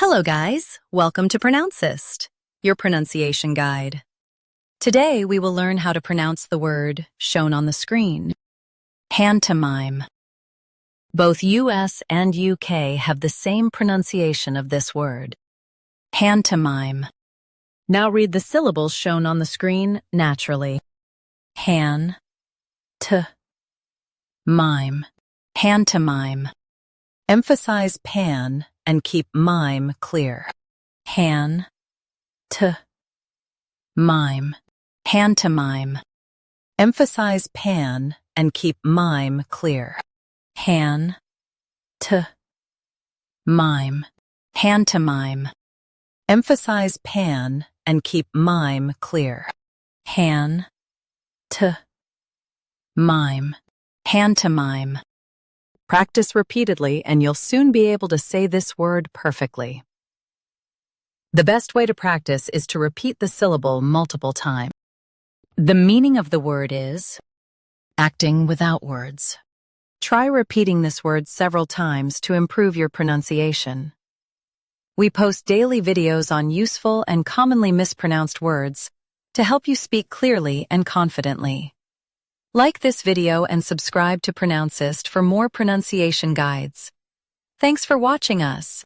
Hello guys, welcome to Pronouncist, your pronunciation guide. Today we will learn how to pronounce the word shown on the screen. Pantomime. Both US and UK have the same pronunciation of this word. Pantomime. Now read the syllables shown on the screen naturally. Han, t, mime. Pantomime. Emphasize pan and keep mime clear. Han, t, mime. Pantomime. Emphasize pan and keep mime clear. Han, t, mime. Pantomime. Emphasize pan and keep mime clear. Han, t, mime. Pantomime. Practice repeatedly and you'll soon be able to say this word perfectly. The best way to practice is to repeat the syllable multiple times. The meaning of the word is acting without words. Try repeating this word several times to improve your pronunciation. We post daily videos on useful and commonly mispronounced words to help you speak clearly and confidently. Like this video and subscribe to Pronouncist for more pronunciation guides. Thanks for watching us.